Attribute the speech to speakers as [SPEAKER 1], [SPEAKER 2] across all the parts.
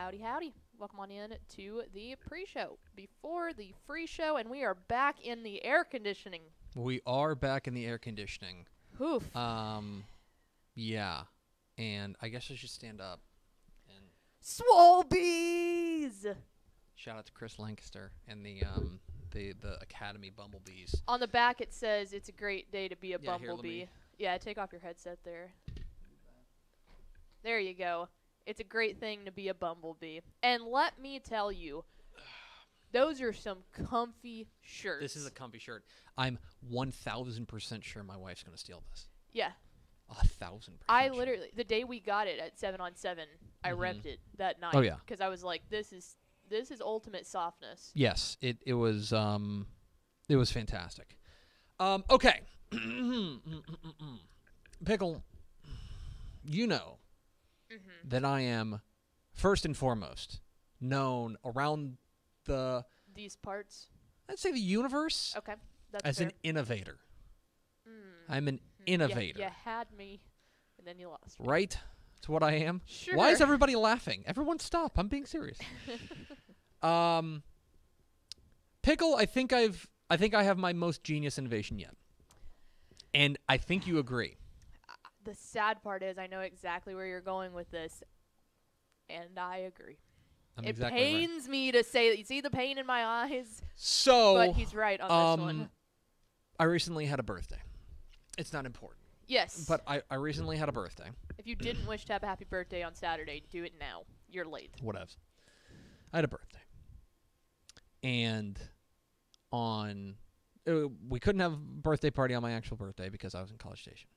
[SPEAKER 1] Howdy, howdy. Welcome on in to the pre-show before the free show, and we are back in the air conditioning.
[SPEAKER 2] We are back in the air conditioning.
[SPEAKER 1] Oof.
[SPEAKER 2] Yeah. And I guess I should stand up and
[SPEAKER 1] Swalbees!
[SPEAKER 2] shout out to Chris Lancaster and the Academy Bumblebees.
[SPEAKER 1] On the back it says, it's a great day to be a
[SPEAKER 2] Yeah, here, let
[SPEAKER 1] bumblebee.
[SPEAKER 2] me-
[SPEAKER 1] Yeah, take off your headset there. There you go. It's a great thing to be a bumblebee. And let me tell you, those are some comfy shirts.
[SPEAKER 2] This is a comfy shirt. I'm 1,000% sure my wife's going to steal this.
[SPEAKER 1] Yeah.
[SPEAKER 2] 1,000%.
[SPEAKER 1] I
[SPEAKER 2] sure.
[SPEAKER 1] literally, the day we got it at 7 on 7, I repped it that night.
[SPEAKER 2] Oh, yeah.
[SPEAKER 1] Because I was like, this is ultimate softness.
[SPEAKER 2] Yes, it was fantastic. Okay. Pickle, you know that I am first and foremost known around
[SPEAKER 1] These parts.
[SPEAKER 2] I'd say the universe
[SPEAKER 1] Okay. That's
[SPEAKER 2] as
[SPEAKER 1] fair.
[SPEAKER 2] an innovator.
[SPEAKER 1] Mm.
[SPEAKER 2] I'm an
[SPEAKER 1] Yeah,
[SPEAKER 2] innovator.
[SPEAKER 1] you had me, and then you lost me.
[SPEAKER 2] Right? That's what I am.
[SPEAKER 1] Sure.
[SPEAKER 2] Why is everybody laughing? Everyone stop. I'm being serious. Pickle, I think I have my most genius innovation yet. And I think you agree.
[SPEAKER 1] The sad part is I know exactly where you're going with this, and I agree.
[SPEAKER 2] I'm
[SPEAKER 1] It
[SPEAKER 2] exactly right.
[SPEAKER 1] pains me to say that. You see the pain in my eyes?
[SPEAKER 2] So,
[SPEAKER 1] But he's right on this one.
[SPEAKER 2] I recently had a birthday. It's not important.
[SPEAKER 1] Yes.
[SPEAKER 2] But I recently had a birthday.
[SPEAKER 1] If you didn't wish to have a happy birthday on Saturday, do it now. You're late.
[SPEAKER 2] Whatevs. I had a birthday. And we couldn't have a birthday party on my actual birthday because I was in College Station.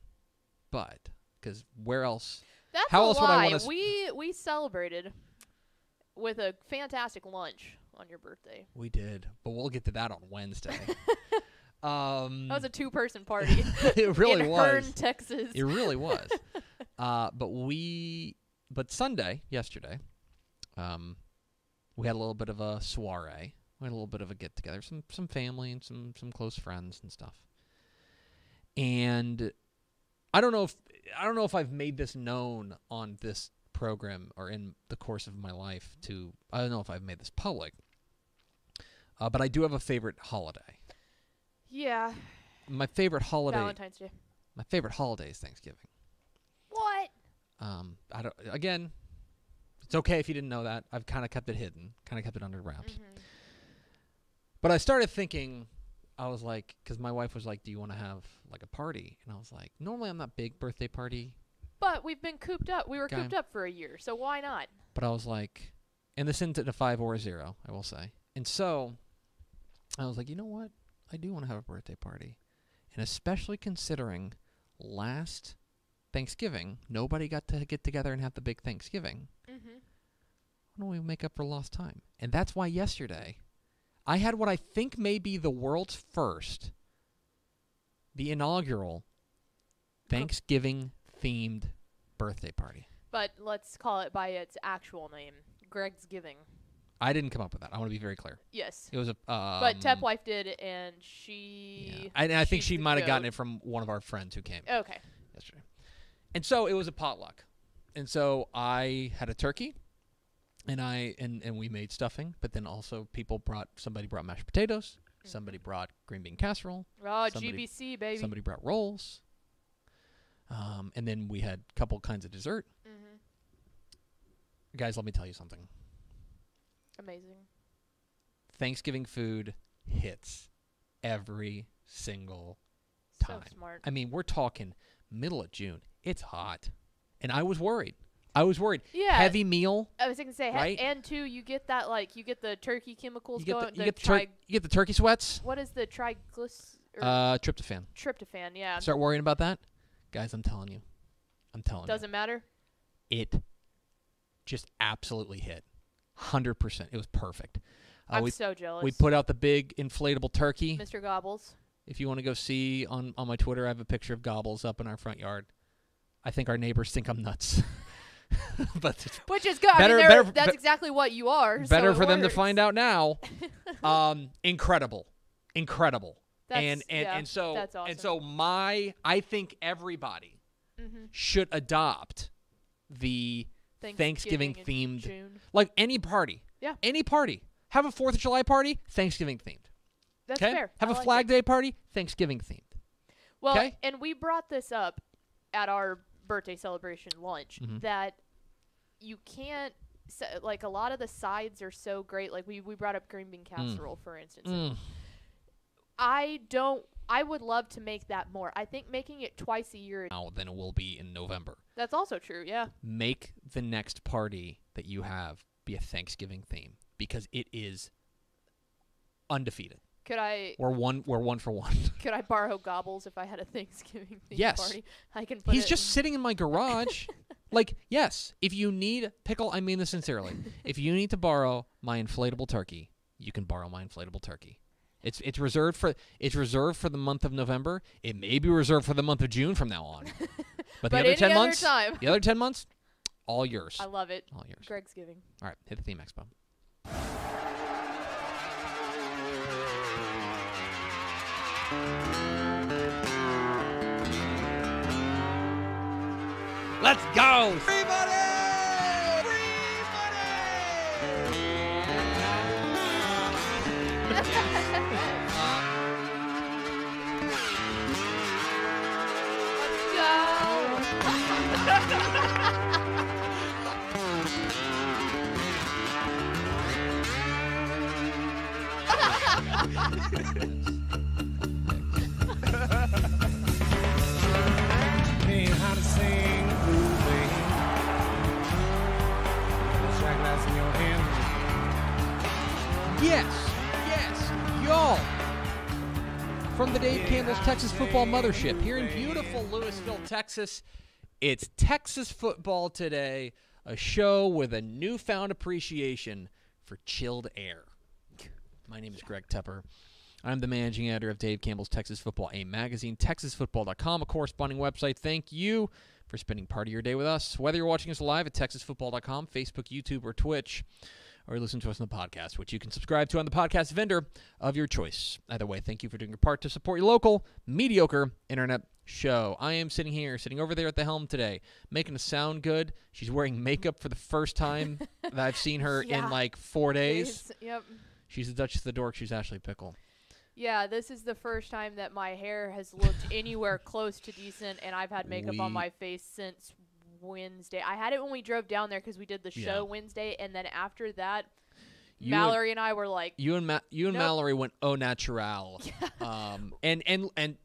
[SPEAKER 2] But, because where else?
[SPEAKER 1] That's
[SPEAKER 2] How
[SPEAKER 1] a
[SPEAKER 2] else would I
[SPEAKER 1] lie.
[SPEAKER 2] wanna
[SPEAKER 1] We celebrated with a fantastic lunch on your birthday.
[SPEAKER 2] We did. But we'll get to that on Wednesday.
[SPEAKER 1] That was a two-person party.
[SPEAKER 2] It really
[SPEAKER 1] in
[SPEAKER 2] was.
[SPEAKER 1] Hearn, Texas.
[SPEAKER 2] It really was. But Sunday, yesterday, we had a little bit of a soiree. We had a little bit of a get together, some family and some close friends and stuff. And I don't know if I've made this known on this program or in the course of my life I don't know if I've made this public. But I do have a favorite holiday.
[SPEAKER 1] Yeah.
[SPEAKER 2] My favorite holiday
[SPEAKER 1] Valentine's Day.
[SPEAKER 2] My favorite holiday is Thanksgiving.
[SPEAKER 1] What?
[SPEAKER 2] Again, it's okay if you didn't know that. I've kind of kept it hidden, kind of kept it under wraps.
[SPEAKER 1] Mm-hmm.
[SPEAKER 2] But I started thinking, I was like, because my wife was like, do you want to have like a party? And I was like, normally I'm not big birthday party.
[SPEAKER 1] But we've been cooped up. We were
[SPEAKER 2] Okay.
[SPEAKER 1] cooped up for a year, so why not?
[SPEAKER 2] But I was like, and this isn't a 5 or a 0, I will say. And so I was like, you know what? I do want to have a birthday party. And especially considering last Thanksgiving, nobody got to get together and have the big Thanksgiving.
[SPEAKER 1] Mm-hmm.
[SPEAKER 2] Why don't we make up for lost time? And that's why yesterday I had what I think may be the world's first, the inaugural Thanksgiving-themed birthday party.
[SPEAKER 1] But let's call it by its actual name, Greg's Giving.
[SPEAKER 2] I didn't come up with that. I want to be very clear.
[SPEAKER 1] Yes.
[SPEAKER 2] It was a.
[SPEAKER 1] But Tep Wife did, and she...
[SPEAKER 2] Yeah. I think
[SPEAKER 1] she's
[SPEAKER 2] she
[SPEAKER 1] the
[SPEAKER 2] might have gotten
[SPEAKER 1] goat.
[SPEAKER 2] it from one of our friends who came
[SPEAKER 1] Okay.
[SPEAKER 2] yesterday. And so it was a potluck. And so I had a turkey, and we made stuffing. But then also somebody brought mashed potatoes.
[SPEAKER 1] Mm-hmm.
[SPEAKER 2] Somebody brought green bean casserole.
[SPEAKER 1] Oh,
[SPEAKER 2] Somebody-
[SPEAKER 1] GBC, baby.
[SPEAKER 2] Somebody brought rolls. And then we had a couple kinds of dessert.
[SPEAKER 1] Mm-hmm.
[SPEAKER 2] Guys, let me tell you something.
[SPEAKER 1] Amazing.
[SPEAKER 2] Thanksgiving food hits every single
[SPEAKER 1] So
[SPEAKER 2] time.
[SPEAKER 1] smart.
[SPEAKER 2] I mean, we're talking middle of June. It's hot. And I was worried.
[SPEAKER 1] Yeah.
[SPEAKER 2] Heavy meal.
[SPEAKER 1] I was going to say,
[SPEAKER 2] right?
[SPEAKER 1] and too, you get that, you get the turkey chemicals
[SPEAKER 2] You get
[SPEAKER 1] going.
[SPEAKER 2] you get the turkey sweats.
[SPEAKER 1] What is the triglyceride?
[SPEAKER 2] Tryptophan.
[SPEAKER 1] Tryptophan, yeah.
[SPEAKER 2] Start worrying about that. Guys, I'm telling you.
[SPEAKER 1] Doesn't matter?
[SPEAKER 2] It just absolutely hit. 100%. It was perfect.
[SPEAKER 1] I'm so jealous.
[SPEAKER 2] We put out the big inflatable turkey.
[SPEAKER 1] Mr. Gobbles.
[SPEAKER 2] If you want to go see on my Twitter, I have a picture of Gobbles up in our front yard. I think our neighbors think I'm nuts. But it's
[SPEAKER 1] Which is good. That's exactly what you are.
[SPEAKER 2] better
[SPEAKER 1] so
[SPEAKER 2] for them to
[SPEAKER 1] works.
[SPEAKER 2] find out now. Incredible.
[SPEAKER 1] That's,
[SPEAKER 2] And so
[SPEAKER 1] that's awesome.
[SPEAKER 2] and so I think everybody
[SPEAKER 1] Mm-hmm.
[SPEAKER 2] should adopt the Thanksgiving
[SPEAKER 1] in
[SPEAKER 2] themed.
[SPEAKER 1] June.
[SPEAKER 2] Like any party.
[SPEAKER 1] Yeah.
[SPEAKER 2] Any party. Have a 4th of July party, Thanksgiving themed.
[SPEAKER 1] That's
[SPEAKER 2] Okay?
[SPEAKER 1] fair.
[SPEAKER 2] Have
[SPEAKER 1] I
[SPEAKER 2] a
[SPEAKER 1] like
[SPEAKER 2] Flag
[SPEAKER 1] it.
[SPEAKER 2] Day party, Thanksgiving themed.
[SPEAKER 1] Well,
[SPEAKER 2] Okay?
[SPEAKER 1] and we brought this up at our birthday celebration lunch
[SPEAKER 2] Mhm.
[SPEAKER 1] that you can't like a lot of the sides are so great. Like we brought up green bean casserole for instance.
[SPEAKER 2] Mm.
[SPEAKER 1] I would love to make that more. I think making it twice a year.
[SPEAKER 2] Now than it will be in November.
[SPEAKER 1] That's also true. Yeah.
[SPEAKER 2] Make the next party that you have be a Thanksgiving theme because it is undefeated.
[SPEAKER 1] Could I
[SPEAKER 2] We're one for one.
[SPEAKER 1] could I borrow gobbles if I had a Thanksgiving themed
[SPEAKER 2] Yes.
[SPEAKER 1] party? I can put
[SPEAKER 2] He's
[SPEAKER 1] it
[SPEAKER 2] just
[SPEAKER 1] in-
[SPEAKER 2] sitting in my garage. Like, yes, if you need pickle, I mean this sincerely. If you need to borrow my inflatable turkey, you can borrow my inflatable turkey. It's reserved for the month of November. It may be reserved for the month of June from now on. But the
[SPEAKER 1] But
[SPEAKER 2] other
[SPEAKER 1] any
[SPEAKER 2] 10
[SPEAKER 1] other
[SPEAKER 2] months,
[SPEAKER 1] time.
[SPEAKER 2] the other 10 months, all yours.
[SPEAKER 1] I love it.
[SPEAKER 2] All yours.
[SPEAKER 1] Greg's giving.
[SPEAKER 2] All right, hit the theme expo. Let's go! Free money!
[SPEAKER 3] Ain't how to sing the blues, baby. Shot glass in your hand.
[SPEAKER 2] Yes, y'all. From the Dave Campbell's Texas Football Mothership here in beautiful Lewisville, Texas. It's Texas football today, a show with a newfound appreciation for chilled air. My name is Greg Tepper. I'm the managing editor of Dave Campbell's Texas Football, a magazine, texasfootball.com, a corresponding website. Thank you for spending part of your day with us. Whether you're watching us live at texasfootball.com, Facebook, YouTube, or Twitch, or you listen to us on the podcast, which you can subscribe to on the podcast vendor of your choice. Either way, thank you for doing your part to support your local, mediocre internet show. I am sitting over there at the helm today, making us sound good. She's wearing makeup for the first time that I've seen her
[SPEAKER 1] Yeah.
[SPEAKER 2] in like 4 days.
[SPEAKER 1] Yep.
[SPEAKER 2] She's the Duchess of the Dork. She's Ashley Pickle.
[SPEAKER 1] Yeah, this is the first time that my hair has looked anywhere close to decent, and I've had makeup on my face since Wednesday. I had it when we drove down there because we did the show
[SPEAKER 2] Yeah.
[SPEAKER 1] Wednesday, and then after that,
[SPEAKER 2] You
[SPEAKER 1] Mallory and I were like,
[SPEAKER 2] You and
[SPEAKER 1] Nope.
[SPEAKER 2] Mallory went au natural. And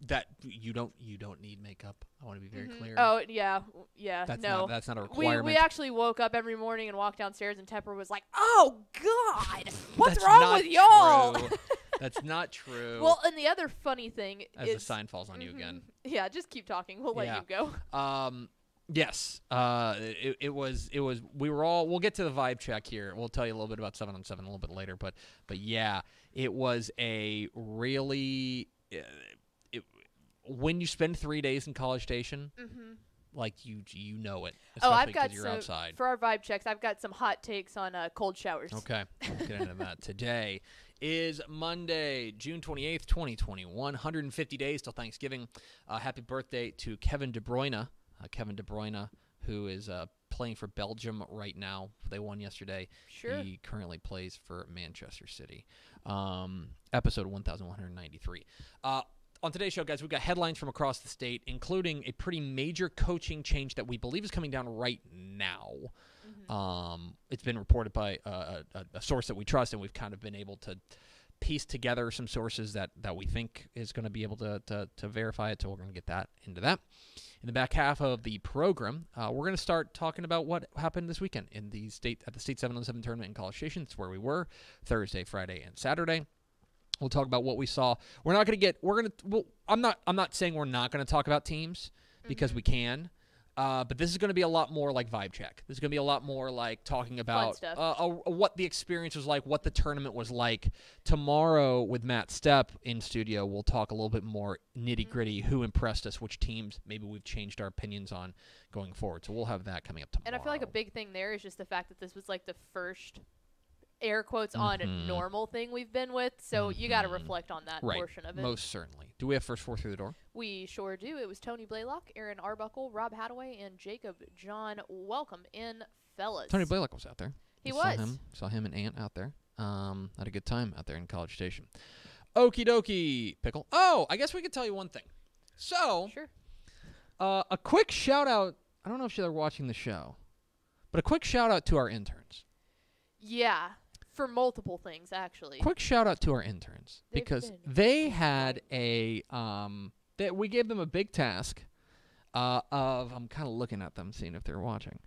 [SPEAKER 2] that you don't need makeup. I want to be very clear.
[SPEAKER 1] oh yeah,
[SPEAKER 2] That's not a
[SPEAKER 1] we
[SPEAKER 2] requirement.
[SPEAKER 1] actually woke up every morning and walked downstairs, and Tepper was like, "Oh God, what's
[SPEAKER 2] That's
[SPEAKER 1] wrong
[SPEAKER 2] not
[SPEAKER 1] with y'all?"
[SPEAKER 2] true. That's not true.
[SPEAKER 1] Well, and the other funny thing
[SPEAKER 2] as
[SPEAKER 1] is,
[SPEAKER 2] the sign falls on you again.
[SPEAKER 1] yeah, just keep talking. We'll let
[SPEAKER 2] Yeah.
[SPEAKER 1] you go.
[SPEAKER 2] Yes. It was. We were all. We'll get to the vibe check here. We'll tell you a little bit about 7-on-7 a little bit later. But yeah, it was a really. When you spend 3 days in College Station, like you know it.
[SPEAKER 1] Oh,
[SPEAKER 2] Especially
[SPEAKER 1] I've got
[SPEAKER 2] 'cause you're
[SPEAKER 1] some
[SPEAKER 2] outside.
[SPEAKER 1] for our vibe checks. I've got some hot takes on cold showers.
[SPEAKER 2] Okay, we'll get into that. Today is Monday, June 28th, 2021. 150 days till Thanksgiving. Happy birthday to Kevin De Bruyne. Kevin De Bruyne, who is playing for Belgium right now. They won yesterday.
[SPEAKER 1] Sure.
[SPEAKER 2] He currently plays for Manchester City. Episode 1193. On today's show, guys, we've got headlines from across the state, including a pretty major coaching change that we believe is coming down right now. It's been reported by a source that we trust, and we've kind of been able to piece together some sources that we think is going to be able to verify it, so we're going to get that into that. In the back half of the program, we're going to start talking about what happened this weekend at the state 7-on-7 tournament in College Station. That's where we were Thursday, Friday, and Saturday. We'll talk about what we saw. We're not going to get. I'm not saying we're not going to talk about teams because we can. But this is going to be a lot more like vibe check. This is going to be a lot more like talking about what the experience was like, what the tournament was like. Tomorrow with Matt Stepp in studio, we'll talk a little bit more nitty-gritty, who impressed us, which teams maybe we've changed our opinions on going forward. So we'll have that coming up tomorrow.
[SPEAKER 1] And I feel like a big thing there is just the fact that this was like the first air quotes on normal thing we've been with. So you got to reflect on that portion of it.
[SPEAKER 2] Most certainly. Do we have first four through the door?
[SPEAKER 1] We sure do. It was Tony Blaylock, Aaron Arbuckle, Rob Hadaway, and Jacob John. Welcome in, fellas.
[SPEAKER 2] Tony Blaylock was out there.
[SPEAKER 1] He
[SPEAKER 2] Saw
[SPEAKER 1] was.
[SPEAKER 2] him and Ant out there. Had a good time out there in College Station. Okie dokie, Pickle. Oh, I guess we could tell you one thing. So,
[SPEAKER 1] Sure.
[SPEAKER 2] a quick shout out. I don't know if you're watching the show, but a quick shout out to our interns.
[SPEAKER 1] Yeah, for multiple things actually.
[SPEAKER 2] Quick shout out to our interns
[SPEAKER 1] They've
[SPEAKER 2] because
[SPEAKER 1] been
[SPEAKER 2] they had a that we gave them a big task of I'm kind of looking at them seeing if they're watching.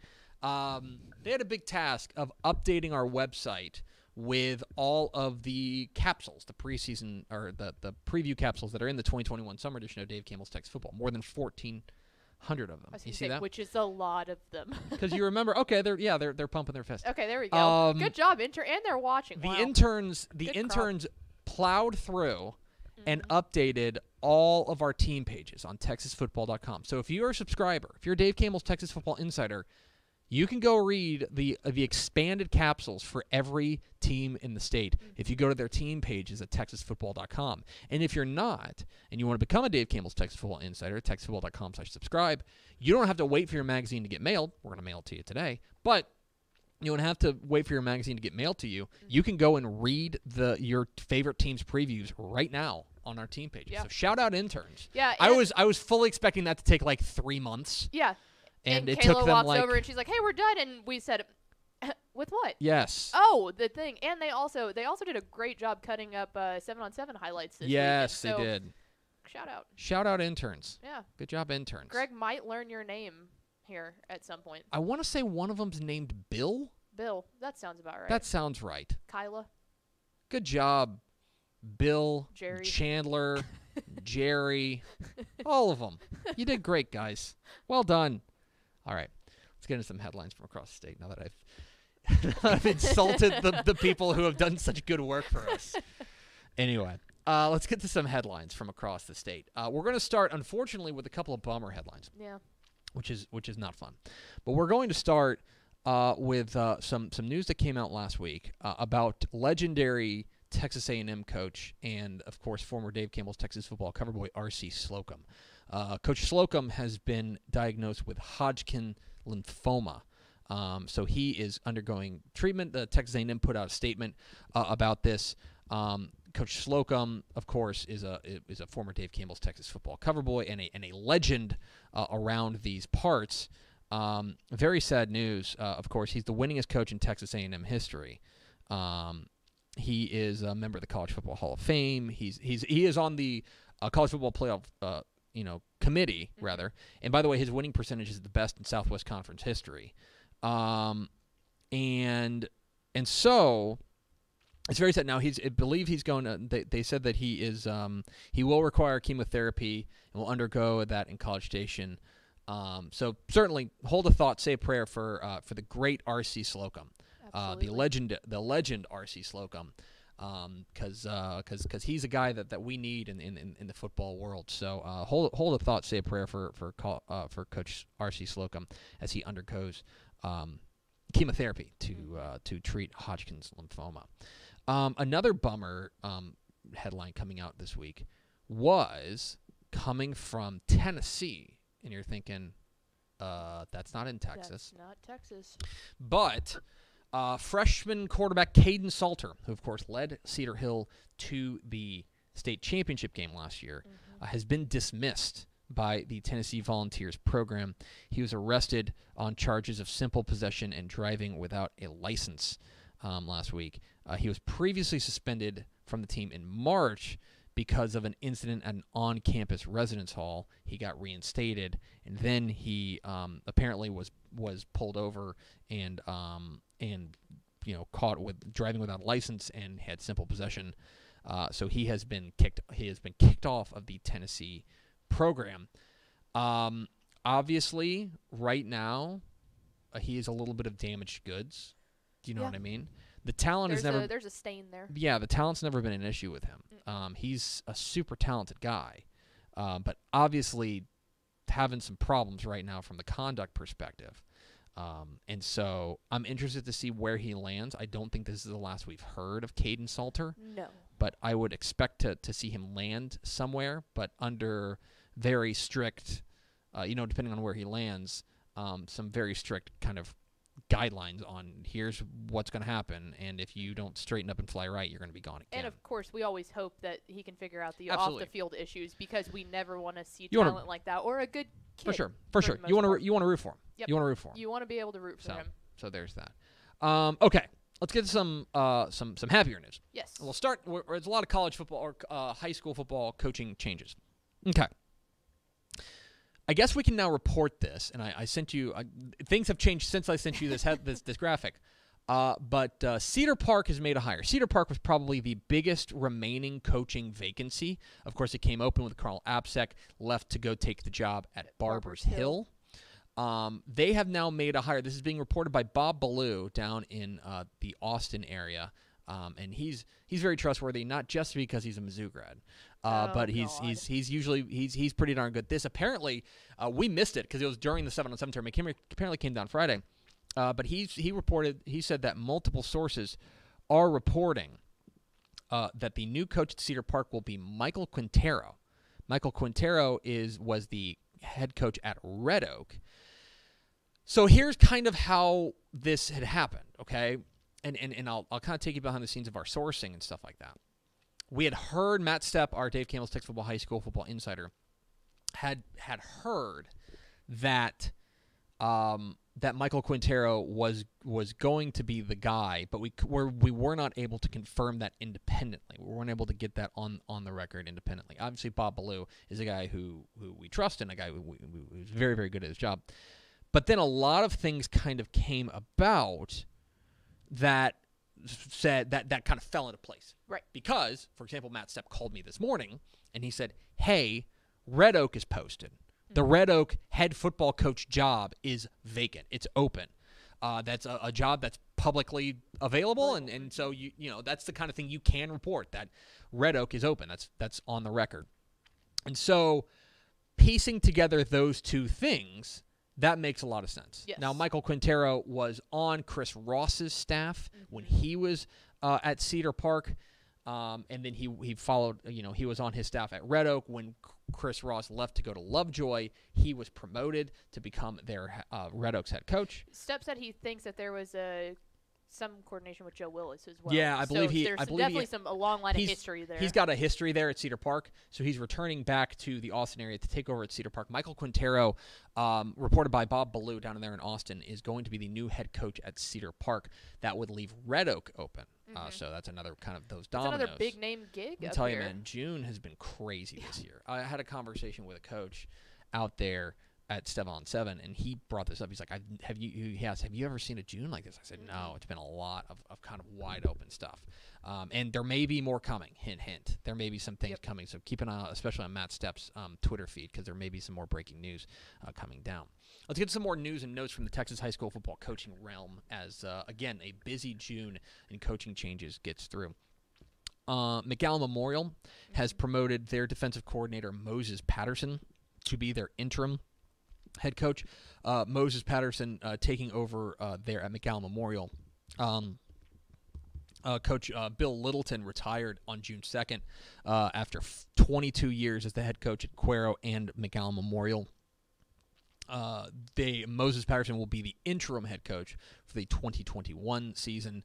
[SPEAKER 2] They had a big task of updating our website with all of the capsules, the preseason or the preview capsules that are in the 2021 summer edition of Dave Campbell's Texas Football. More than 1,400 of them.
[SPEAKER 1] I was
[SPEAKER 2] You
[SPEAKER 1] gonna
[SPEAKER 2] see
[SPEAKER 1] say,
[SPEAKER 2] that?
[SPEAKER 1] which is a lot of them.
[SPEAKER 2] Because you remember, okay, they're pumping their fist.
[SPEAKER 1] Okay, there we go.
[SPEAKER 2] Um,
[SPEAKER 1] Good job, intern, and they're watching.
[SPEAKER 2] The
[SPEAKER 1] Wow.
[SPEAKER 2] interns
[SPEAKER 1] Good crop.
[SPEAKER 2] plowed through and
[SPEAKER 1] Mm-hmm.
[SPEAKER 2] updated all of our team pages on TexasFootball.com. So if you're a subscriber, if you're Dave Campbell's Texas Football Insider, you can go read the expanded capsules for every team in the state if you go to their team pages at TexasFootball.com. And if you're not, and you want to become a Dave Campbell's Texas Football Insider, TexasFootball.com/subscribe, you don't have to wait for your magazine to get mailed. We're going to mail it to you today. But you don't have to wait for your magazine to get mailed to you. You can go and read your favorite team's previews right now on our team pages.
[SPEAKER 1] Yeah.
[SPEAKER 2] So shout out interns.
[SPEAKER 1] Yeah,
[SPEAKER 2] I
[SPEAKER 1] and-
[SPEAKER 2] was fully expecting that to take like 3 months.
[SPEAKER 1] Yeah.
[SPEAKER 2] And it
[SPEAKER 1] Kayla
[SPEAKER 2] took them
[SPEAKER 1] walks
[SPEAKER 2] like
[SPEAKER 1] over and she's like, "Hey, we're done." And we said, "With what?"
[SPEAKER 2] yes.
[SPEAKER 1] Oh, the thing. And they also did a great job cutting up 7-on-7 highlights this
[SPEAKER 2] Yes,
[SPEAKER 1] weekend.
[SPEAKER 2] they
[SPEAKER 1] So,
[SPEAKER 2] did.
[SPEAKER 1] Shout out.
[SPEAKER 2] Shout out interns.
[SPEAKER 1] Yeah.
[SPEAKER 2] Good job, interns.
[SPEAKER 1] Greg might learn your name here at some point.
[SPEAKER 2] I want to say one of them's named Bill.
[SPEAKER 1] Bill. That sounds about right.
[SPEAKER 2] That sounds right.
[SPEAKER 1] Kyla.
[SPEAKER 2] Good job, Bill,
[SPEAKER 1] Jerry.
[SPEAKER 2] Chandler, Jerry, all of them. You did great, guys. Well done. All right, let's get into some headlines from across the state now that I've insulted the people who have done such good work for us. Anyway, let's get to some headlines from across the state. We're going to start, unfortunately, with a couple of bummer headlines,
[SPEAKER 1] Yeah.
[SPEAKER 2] which is not fun. But we're going to start with some news that came out last week about legendary Texas A&M coach and, of course, former Dave Campbell's Texas Football cover boy R.C. Slocum. Coach Slocum has been diagnosed with Hodgkin lymphoma. So he is undergoing treatment. The Texas A&M put out a statement about this. Coach Slocum, of course, is a former Dave Campbell's Texas Football cover boy and a legend around these parts. Very sad news. Of course, he's the winningest coach in Texas A&M history. He is a member of the College Football Hall of Fame. He is on the College Football Playoff committee rather. And by the way, his winning percentage is the best in Southwest Conference history. And so it's very sad. Now I believe he's going to. They said that he is. He will require chemotherapy and will undergo that in College Station. So certainly hold a thought, say a prayer for the great R.C. Slocum, the legend R.C. Slocum, because he's a guy that we need in the football world. So hold a thought, say a prayer for Coach R.C. Slocum as he undergoes chemotherapy to treat Hodgkin's lymphoma. Another bummer headline coming out this week was coming from Tennessee. And you're thinking, that's not in Texas.
[SPEAKER 1] That's not Texas.
[SPEAKER 2] But freshman quarterback Caden Salter, who, of course, led Cedar Hill to the state championship game last year, has been dismissed by the Tennessee Volunteers program. He was arrested on charges of simple possession and driving without a license last week. He was previously suspended from the team in March because of an incident at an on-campus residence hall. He got reinstated, and then he apparently was pulled over and caught with driving without a license and had simple possession. So he has been kicked off of the Tennessee program. Obviously, right now, he is a little bit of damaged goods. Do you know what I mean? The talent
[SPEAKER 1] There's a stain there.
[SPEAKER 2] Yeah, the talent's never been an issue with him. He's a super talented guy, but obviously having some problems right now from the conduct perspective. And so I'm interested to see where he lands. I don't think this is the last we've heard of Caden Salter.
[SPEAKER 1] No.
[SPEAKER 2] But I would expect to see him land somewhere, but under very strict, depending on where he lands, some very strict kind of guidelines on here's what's going to happen, and if you don't straighten up and fly right, you're going to be gone again.
[SPEAKER 1] And of course, we always hope that he can figure out the
[SPEAKER 2] Absolutely.
[SPEAKER 1] off the field issues, because we never want to see
[SPEAKER 2] You wanna-
[SPEAKER 1] talent like that or a good kid.
[SPEAKER 2] for sure.
[SPEAKER 1] the
[SPEAKER 2] You
[SPEAKER 1] most
[SPEAKER 2] want
[SPEAKER 1] part.
[SPEAKER 2] to root for him.
[SPEAKER 1] Yep.
[SPEAKER 2] You want to root for him.
[SPEAKER 1] You want to be able to root for him.
[SPEAKER 2] So there's that. Okay, let's get to some happier news.
[SPEAKER 1] Yes.
[SPEAKER 2] We'll start. There's a lot of college football or high school football coaching changes. Okay. I guess we can now report this, and I sent you. Things have changed since I sent you this graphic. But Cedar Park has made a hire. Cedar Park was probably the biggest remaining coaching vacancy. Of course, it came open with Carl Apsek left to go take the job at Barbers Hill. They have now made a hire. This is being reported by Bob Ballou down in the Austin area. And he's very trustworthy, not just because he's a Mizzou grad, but he's usually pretty darn good. This apparently we missed it because it was during the 7-on-7 tournament. It apparently came down Friday, but he said that multiple sources are reporting that the new coach at Cedar Park will be Michael Quintero. Michael Quintero was the head coach at Red Oak. So here's kind of how this had happened, okay? And I'll kind of take you behind the scenes of our sourcing and stuff like that. We had heard Matt Stepp, our Dave Campbell's Texas Football High School football insider, had heard that that Michael Quintero was going to be the guy, but we were not able to confirm that independently. We weren't able to get that on the record independently. Obviously, Bob Ballou is a guy who we trust and a guy who's very, very good at his job. But then a lot of things kind of came about that said that kind of fell into place.
[SPEAKER 1] Right.
[SPEAKER 2] Because, for example, Matt Stepp called me this morning, and he said, hey, Red Oak is posted. The Red Oak head football coach job is vacant. It's open. That's a job that's publicly available, and so you know that's the kind of thing you can report, that Red Oak is open. That's on the record. And so piecing together those two things, that makes a lot of sense.
[SPEAKER 1] Yes.
[SPEAKER 2] Now, Michael Quintero was on Chris Ross's staff when he was at Cedar Park, and then he followed. He was on his staff at Red Oak when Chris Ross left to go to Lovejoy. He was promoted to become their Red Oak's head coach.
[SPEAKER 1] Stepp said he thinks that there was some coordination with Joe Willis as well.
[SPEAKER 2] Yeah, I believe
[SPEAKER 1] there's definitely a long line of history there.
[SPEAKER 2] He's got a history there at Cedar Park, so he's returning back to the Austin area to take over at Cedar Park. Michael Quintero, reported by Bob Ballou down there in Austin, is going to be the new head coach at Cedar Park. That would leave Red Oak open. So that's another kind of those dominoes.
[SPEAKER 1] That's another big name gig.
[SPEAKER 2] I'll tell you, man, June has been crazy this year. I had a conversation with a coach out there at 7-on-7, and he brought this up. He's like, have you ever seen a June like this? I said, no, it's been a lot of kind of wide open stuff. And there may be more coming, hint, hint. There may be some things coming, so keep an eye out, especially on Matt Stepp's Twitter feed, because there may be some more breaking news coming down. Let's get some more news and notes from the Texas high school football coaching realm as, again, a busy June in coaching changes gets through. McAllen Memorial has promoted their defensive coordinator, Moses Patterson, to be their interim head coach. Moses Patterson taking over there at McAllen Memorial. Coach Bill Littleton retired on June 2nd after 22 years as the head coach at Cuero and McAllen Memorial. Moses Patterson will be the interim head coach for the 2021 season.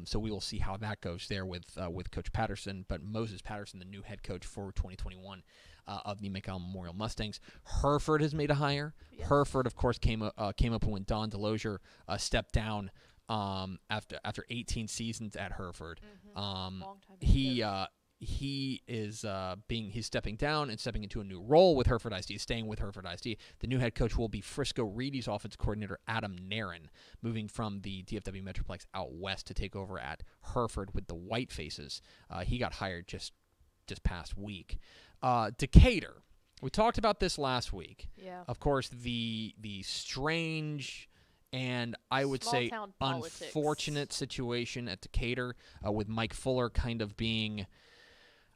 [SPEAKER 2] So we will see how that goes there with Coach Patterson. But Moses Patterson, the new head coach for 2021 of the McAllen Memorial Mustangs. Hereford has made a hire. Yes. Hereford, of course, came up when Don DeLozier stepped down after 18 seasons at Hereford.
[SPEAKER 1] Long time
[SPEAKER 2] He's stepping down and stepping into a new role with Hereford ISD, staying with Hereford ISD. The new head coach will be Frisco Reedy's offensive coordinator, Adam Nairn, moving from the DFW Metroplex out west to take over at Hereford with the White Faces. He got hired just past week. Decatur. We talked about this last week.
[SPEAKER 1] Yeah.
[SPEAKER 2] Of course, the strange and I would say unfortunate situation at Decatur with Mike Fuller kind of being,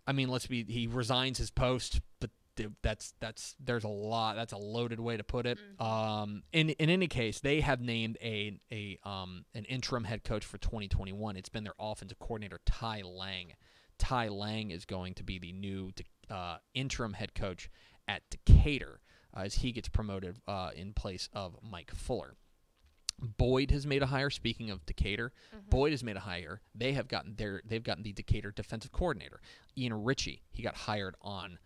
[SPEAKER 2] I mean, he resigns his post, but there's a lot. That's a loaded way to put it. In any case, they have named an interim head coach for 2021. It's been their offensive coordinator, Ty Lang. Ty Lang is going to be the new interim head coach at Decatur as he gets promoted in place of Mike Fuller. Boyd has made a hire. Speaking of Decatur, Boyd has made a hire. They've gotten the Decatur defensive coordinator, Ian Ritchie. He got hired on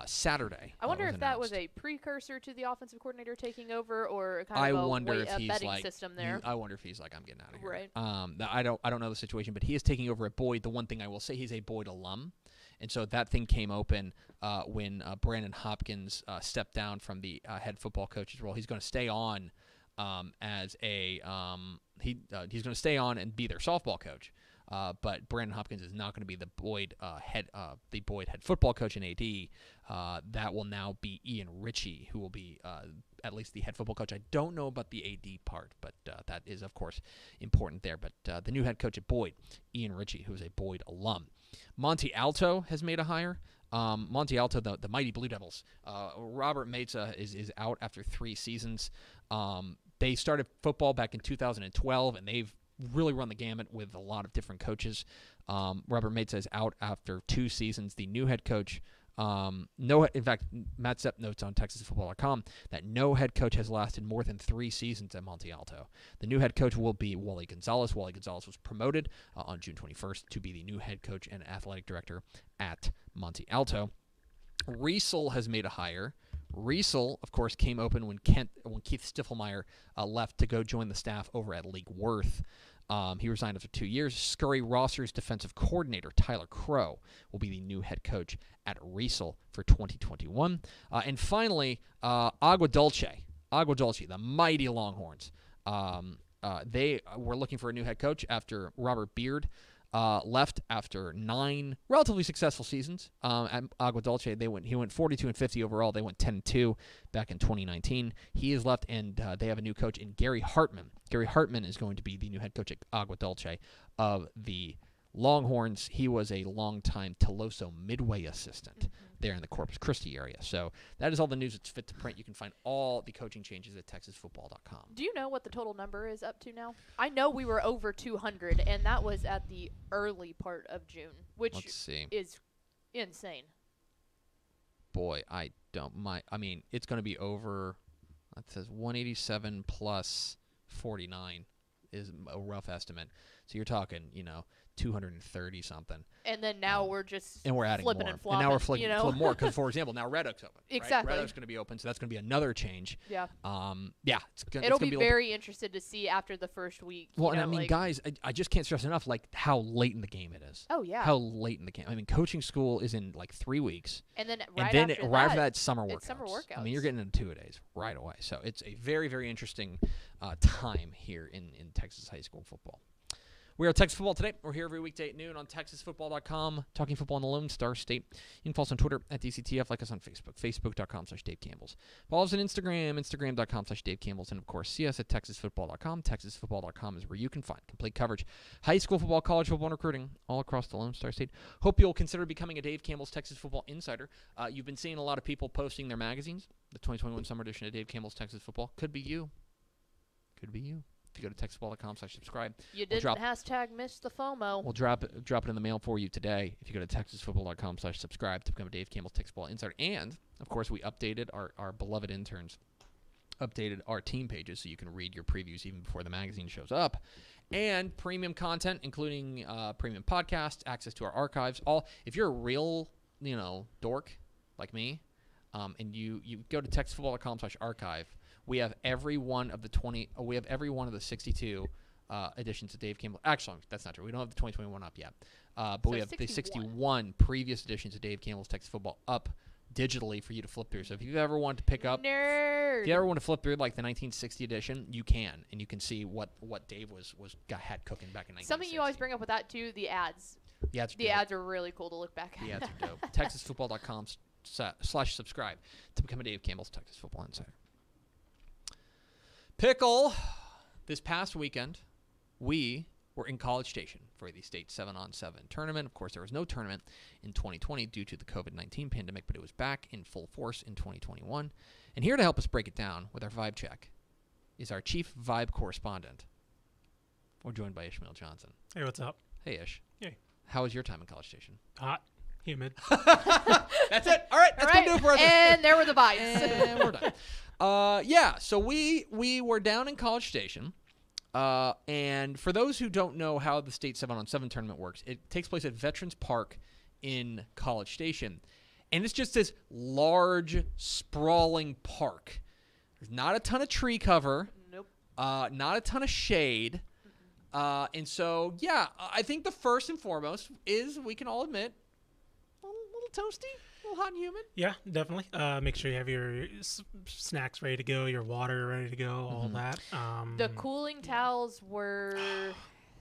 [SPEAKER 2] Saturday.
[SPEAKER 1] I wonder
[SPEAKER 2] it was
[SPEAKER 1] if that was
[SPEAKER 2] announced.
[SPEAKER 1] a precursor to the offensive coordinator taking over, or kind of a betting system there.
[SPEAKER 2] I wonder if he's like, I'm getting out of here.
[SPEAKER 1] Right.
[SPEAKER 2] I don't know the situation, but he is taking over at Boyd. The one thing I will say, he's a Boyd alum, and so that thing came open when Brandon Hopkins stepped down from the head football coach's role. He's going to stay on as a he's going to stay on and be their softball coach. But Brandon Hopkins is not going to be the Boyd head football coach and AD. That will now be Ian Ritchie, who will be at least the head football coach. I don't know about the AD part, but that is of course important there. But the new head coach at Boyd, Ian Ritchie, who is a Boyd alum. Monte Alto has made a hire. Monte Alto, the mighty Blue Devils. Robert Meza is out after 3 seasons. They started football back in 2012, and they've really run the gamut with a lot of different coaches. Robert Meza is out after 2 seasons. The new head coach, in fact, Matt Sepp notes on TexasFootball.com that no head coach has lasted more than 3 seasons at Monte Alto. The new head coach will be Wally Gonzalez. Wally Gonzalez was promoted on June 21st to be the new head coach and athletic director at Monte Alto. Riesel has made a hire. Riesel, of course, came open when Keith Stiffelmeyer left to go join the staff over at League Worth. He resigned after 2 years. Scurry Rosser's defensive coordinator, Tyler Crow, will be the new head coach at Riesel for 2021. And finally, Agua Dulce, the mighty Longhorns. They were looking for a new head coach after Robert Beard left after 9 relatively successful seasons at Agua Dulce. He went 42-50 overall. They went 10-2 back in 2019. He is left, and they have a new coach in Gary Hartman. Gary Hartman is going to be the new head coach at Agua Dulce of the Longhorns. He was a longtime Teloso Midway assistant there in the Corpus Christi area. So that is all the news that's fit to print. You can find all the coaching changes at TexasFootball.com.
[SPEAKER 1] Do you know what the total number is up to now? I know we were over 200, and that was at the early part of June, which is insane.
[SPEAKER 2] Boy, it's going to be over, it says 187 plus 49 is a rough estimate. So you're talking, 230 something.
[SPEAKER 1] And then now we're just
[SPEAKER 2] and we're adding
[SPEAKER 1] flipping
[SPEAKER 2] more.
[SPEAKER 1] and flopping.
[SPEAKER 2] And now we're flipping more because, for example, now Red Oak's open.
[SPEAKER 1] Exactly.
[SPEAKER 2] Right? Red Oak's going to be open, so that's going to be another change.
[SPEAKER 1] Yeah.
[SPEAKER 2] It'll
[SPEAKER 1] be very interested to see after the first week.
[SPEAKER 2] Well, guys, I just can't stress enough how late in the game it is.
[SPEAKER 1] Oh yeah.
[SPEAKER 2] How late in the game. coaching school is in 3 weeks.
[SPEAKER 1] And then
[SPEAKER 2] after that,
[SPEAKER 1] it's
[SPEAKER 2] summer workouts.
[SPEAKER 1] It's summer workouts.
[SPEAKER 2] You're getting into 2-a-days right away. So it's a very, very interesting time here in Texas high school football. We are Texas Football Today. We're here every weekday at noon on TexasFootball.com, talking football in the Lone Star State. You can follow us on Twitter at DCTF, like us on Facebook, Facebook.com/Dave Campbell's. Follow us on Instagram, Instagram.com/Dave Campbell's, and of course, see us at TexasFootball.com. TexasFootball.com is where you can find complete coverage, high school football, college football, and recruiting all across the Lone Star State. Hope you'll consider becoming a Dave Campbell's Texas Football Insider. You've been seeing a lot of people posting their magazines. The 2021 summer edition of Dave Campbell's Texas Football could be you. Could be you. If you go to TexasFootball.com/subscribe.
[SPEAKER 1] You didn't hashtag miss the FOMO.
[SPEAKER 2] We'll drop it in the mail for you today if you go to TexasFootball.com/subscribe to become a Dave Campbell's Texas Football Insider. And, of course, we updated our beloved interns, updated our team pages so you can read your previews even before the magazine shows up. And premium content, including premium podcasts, access to our archives. If you're a real, dork like me, and you go to TexasFootball.com/archive, we have every one of the 62 editions of Dave Campbell. Actually, that's not true. We don't have the 2021 up yet. But we have 61. The 61 previous editions of Dave Campbell's Texas Football up digitally for you to flip through. So if you ever want to pick up,
[SPEAKER 1] Nerd.
[SPEAKER 2] If you ever want to flip through the 1960 edition, you can, and you can see what Dave had cooking back in 1960.
[SPEAKER 1] Something you always bring up with that too, the ads.
[SPEAKER 2] The
[SPEAKER 1] ads are really cool to look back at.
[SPEAKER 2] The ads are dope. TexasFootball.com/subscribe to become a Dave Campbell's Texas Football Insider. Pickle, this past weekend, we were in College Station for the state 7-on-7 tournament. Of course, there was no tournament in 2020 due to the COVID-19 pandemic, but it was back in full force in 2021. And here to help us break it down with our vibe check is our chief vibe correspondent. We're joined by Ishmael Johnson.
[SPEAKER 4] Hey, what's up?
[SPEAKER 2] Hey, Ish.
[SPEAKER 4] Hey.
[SPEAKER 2] How was your time in College Station?
[SPEAKER 4] Hot. Humid.
[SPEAKER 2] That's it. All right. That's going to do it for us.
[SPEAKER 1] And there were the vibes.
[SPEAKER 2] And we're done. So we were down in College Station, And for those who don't know how the state 7-on-7 tournament works, it takes place at Veterans Park in College Station. And it's just this large, sprawling park. There's not a ton of tree cover.
[SPEAKER 1] Nope.
[SPEAKER 2] Not a ton of shade. And so, yeah, I think the first and foremost is, we can all admit, a little toasty, a little hot and humid.
[SPEAKER 4] Yeah, definitely. Make sure you have your snacks ready to go, your water ready to go, all that.
[SPEAKER 1] The cooling towels were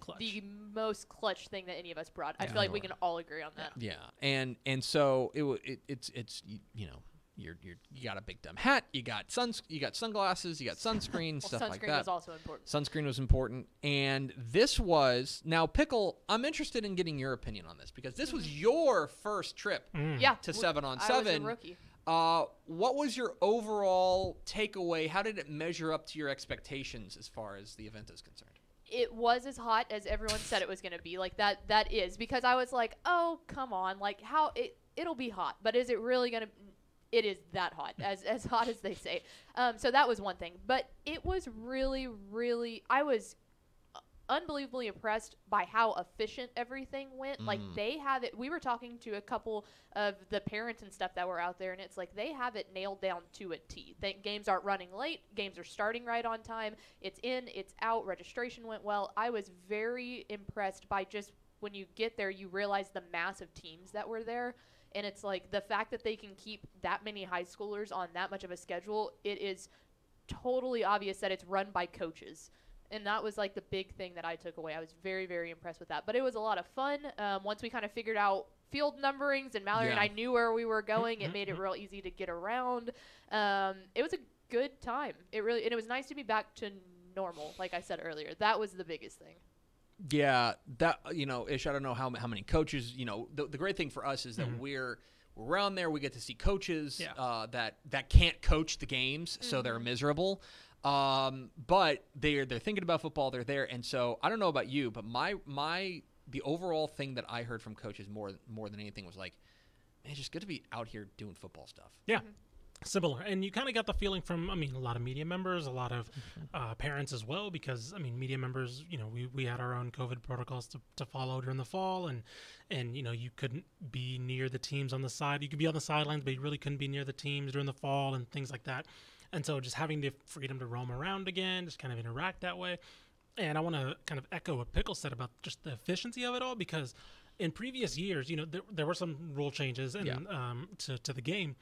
[SPEAKER 4] clutch.
[SPEAKER 1] the most clutch thing that any of us brought. I
[SPEAKER 2] Yeah,
[SPEAKER 1] feel like
[SPEAKER 2] they
[SPEAKER 1] we
[SPEAKER 2] were.
[SPEAKER 1] can all agree on that.
[SPEAKER 2] Yeah, and so it's you know, you got a big dumb hat, you got sunglasses, you got sunscreen,
[SPEAKER 1] Well,
[SPEAKER 2] stuff
[SPEAKER 1] sunscreen
[SPEAKER 2] like that.
[SPEAKER 1] was also important.
[SPEAKER 2] Sunscreen was important, and this was now Pickle. I'm interested in getting your opinion on this because this was your first trip
[SPEAKER 1] Yeah.
[SPEAKER 2] to
[SPEAKER 1] I was a
[SPEAKER 2] 7-on-7.
[SPEAKER 1] rookie.
[SPEAKER 2] What was your overall takeaway? How did it measure up to your expectations as far as the event is concerned?
[SPEAKER 1] It was as hot as everyone said it was going to be. Like that is because I was like, "Oh, come on. Like how it'll be hot, but is it really going to it is that hot, as hot as they say." So that was one thing, but it was really I was unbelievably impressed by how efficient everything went. Like they have it. We were talking to a couple of the parents and stuff that were out there, and it's like they have it nailed down to a T. Games aren't running late. Games are starting right on time. It's in, it's out. Registration went well. I was very impressed by just when you get there, you realize the massive teams that were there. And it's like the fact that they can keep that many high schoolers on that much of a schedule, it is totally obvious that it's run by coaches. And that was like the big thing that I took away. I was very impressed with that. But it was a lot of fun. Once we kind of figured out field numberings and Mallory and I knew where we were going, it made it real easy to get around. It was a good time. And it was nice to be back to normal, like I said earlier. That was the biggest thing.
[SPEAKER 2] Yeah, that Ish, I don't know how many coaches. The great thing for us is that we're around there. We get to see coaches that can't coach the games, so they're miserable. But they're thinking about football. They're there, and so I don't know about you, but the overall thing that I heard from coaches more than anything was like, man, it's just good to be out here doing football stuff.
[SPEAKER 4] Yeah. Similar. And you kind of got the feeling from, a lot of media members, a lot of parents as well, because, media members, we had our own COVID protocols to follow during the fall, and you couldn't be near the teams on the side. You could be on the sidelines, but you really couldn't be near the teams during the fall and things like that. And so just having the freedom to roam around again, just kind of interact that way. And I want to kind of echo what Pickle said about just the efficiency of it all, because in previous years, there were some rule changes and to the game.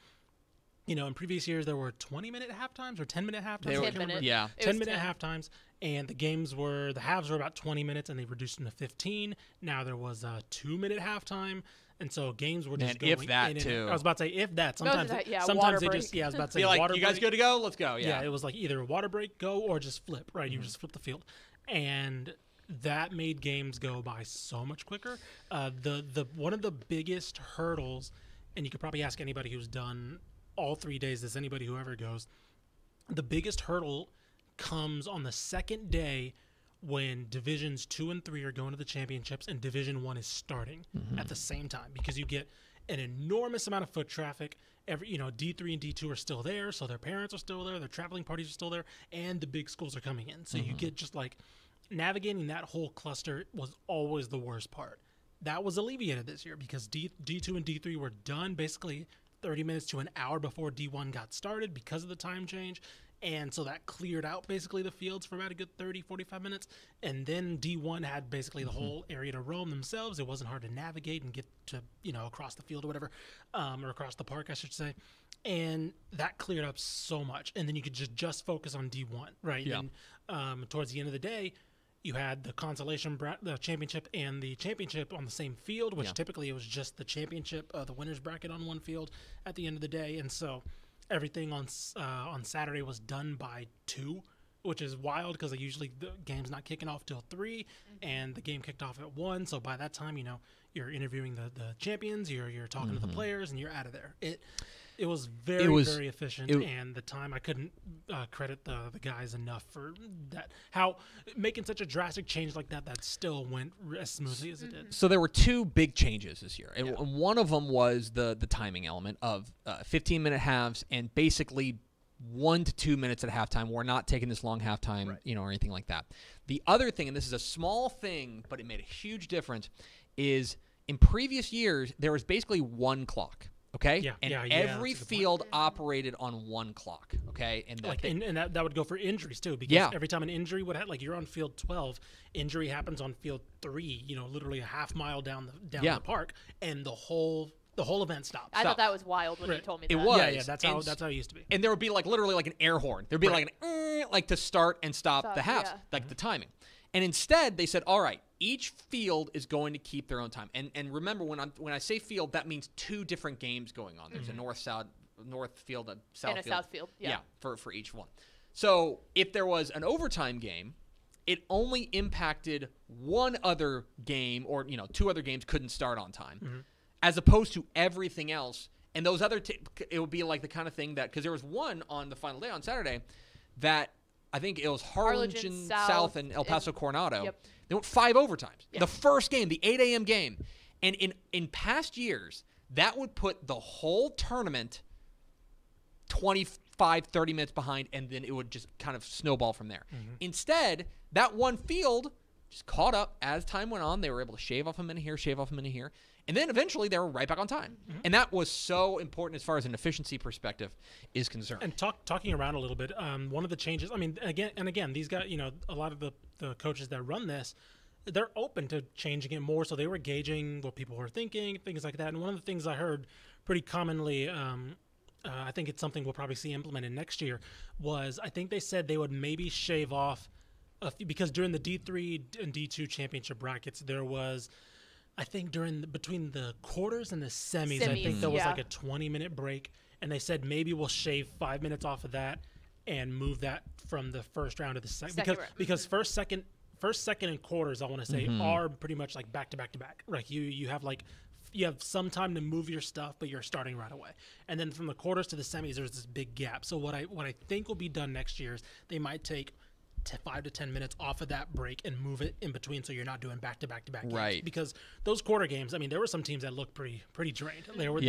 [SPEAKER 4] In previous years, there were 20-minute halftimes or 10-minute halftimes.
[SPEAKER 1] 10 minutes.
[SPEAKER 2] Yeah.
[SPEAKER 4] 10-minute halftimes, and the halves were about 20 minutes, and they reduced them to 15. Now there was a 2-minute halftime, and so games were just going
[SPEAKER 2] if that
[SPEAKER 4] in and
[SPEAKER 2] too.
[SPEAKER 4] I was about to say if that. Sometimes,
[SPEAKER 1] water
[SPEAKER 4] sometimes they
[SPEAKER 1] break.
[SPEAKER 4] just I was about to say
[SPEAKER 2] Be like,
[SPEAKER 4] water
[SPEAKER 2] you guys
[SPEAKER 4] break.
[SPEAKER 2] good to go? Let's go.
[SPEAKER 4] Yeah, it was like either water break, go, or just flip. Right, you just flip the field, and that made games go by so much quicker. The one of the biggest hurdles, and you could probably ask anybody who's done all 3 days, as anybody who ever goes, the biggest hurdle comes on the second day when divisions 2 and 3 are going to the championships and division 1 is starting at the same time, because you get an enormous amount of foot traffic. D3 and D2 are still there, so their parents are still there, their traveling parties are still there, and the big schools are coming in. So you get just like navigating that whole cluster was always the worst part. That was alleviated this year because D2 and D3 were done basically 30 minutes to an hour before D1 got started because of the time change. And so that cleared out basically the fields for about a good 30, 45 minutes. And then D1 had basically the whole area to roam themselves. It wasn't hard to navigate and get to, across the field or whatever, or across the park, I should say. And that cleared up so much. And then you could just focus on D1, right?
[SPEAKER 2] Yeah.
[SPEAKER 4] And towards the end of the day, you had the consolation, the championship, and the championship on the same field, which typically it was just the championship, the winner's bracket on one field at the end of the day. And so everything on Saturday was done by 2, which is wild because usually the game's not kicking off till 3, and the game kicked off at 1. So by that time, you're interviewing the champions, you're talking to the players, and you're out of there. It was very efficient, and the time I couldn't credit the guys enough for that. How making such a drastic change like that still went as smoothly as it did.
[SPEAKER 2] So there were 2 big changes this year, and one of them was the timing element of 15-minute halves and basically 1 to 2 minutes at halftime. We're not taking this long halftime,
[SPEAKER 4] Right.
[SPEAKER 2] or anything like that. The other thing, and this is a small thing, but it made a huge difference, is in previous years there was basically one clock. Okay,
[SPEAKER 4] Yeah,
[SPEAKER 2] and
[SPEAKER 4] yeah,
[SPEAKER 2] every
[SPEAKER 4] that's a good point.
[SPEAKER 2] field operated on one clock. Okay, and
[SPEAKER 4] Like, and that would go for injuries too, because
[SPEAKER 2] Yeah.
[SPEAKER 4] every time an injury would happen, like you're on field 12, injury happens on field 3, literally a half mile down
[SPEAKER 2] Yeah.
[SPEAKER 4] the park, and the whole event stops.
[SPEAKER 1] I
[SPEAKER 2] Stop.
[SPEAKER 1] thought that was wild when you
[SPEAKER 4] Right.
[SPEAKER 1] told me
[SPEAKER 2] It
[SPEAKER 1] that.
[SPEAKER 2] was.
[SPEAKER 4] Yeah, that's how
[SPEAKER 2] And
[SPEAKER 4] that's how it used to be.
[SPEAKER 2] and there would be like literally like an air horn. There'd be like an like to start and stop the halves,
[SPEAKER 1] yeah.
[SPEAKER 2] like the timing. And instead, they said, all right, each field is going to keep their own time. And remember, when I say field, that means 2 different games going on. There's a north field, a south
[SPEAKER 1] And a
[SPEAKER 2] field.
[SPEAKER 1] south field, yeah.
[SPEAKER 2] for each one. So if there was an overtime game, it only impacted one other game, or 2 other games couldn't start on time, as opposed to everything else. And those other, it would be like the kind of thing that, because there was one on the final day on Saturday that I think it was Harlingen South and El Paso Coronado.
[SPEAKER 1] Yep.
[SPEAKER 2] They went 5 overtimes.
[SPEAKER 1] Yeah.
[SPEAKER 2] The first game, the 8 a.m. game. And in past years, that would put the whole tournament 25, 30 minutes behind, and then it would just kind of snowball from there. Instead, that one field just caught up as time went on. They were able to shave off a minute here, shave off a minute here. And then eventually they were right back on time. And that was so important as far as an efficiency perspective is concerned.
[SPEAKER 4] And talking around a little bit, one of the changes, I mean, again, these guys, a lot of the coaches that run this, they're open to changing it more. So they were gauging what people were thinking, things like that. And one of the things I heard pretty commonly, I think it's something we'll probably see implemented next year, was I think they said they would maybe shave off, because during the D3 and D2 championship brackets, there was, I think between the quarters and the semis, I think there was
[SPEAKER 1] yeah.
[SPEAKER 4] like a 20-minute break, and they said maybe we'll shave 5 minutes off of that and move that from the first round to the second,
[SPEAKER 1] Second round.
[SPEAKER 4] because first, second, and quarters, I want to say, are pretty much like back to back to back. Like you have some time to move your stuff, but you're starting right away. And then from the quarters to the semis, there's this big gap. So what I think will be done next year is they might take 5 to 10 minutes off of that break and move it in between, so you're not doing back to back to back games.
[SPEAKER 2] Right.
[SPEAKER 4] Because those quarter games, I mean, there were some teams that looked pretty drained. They were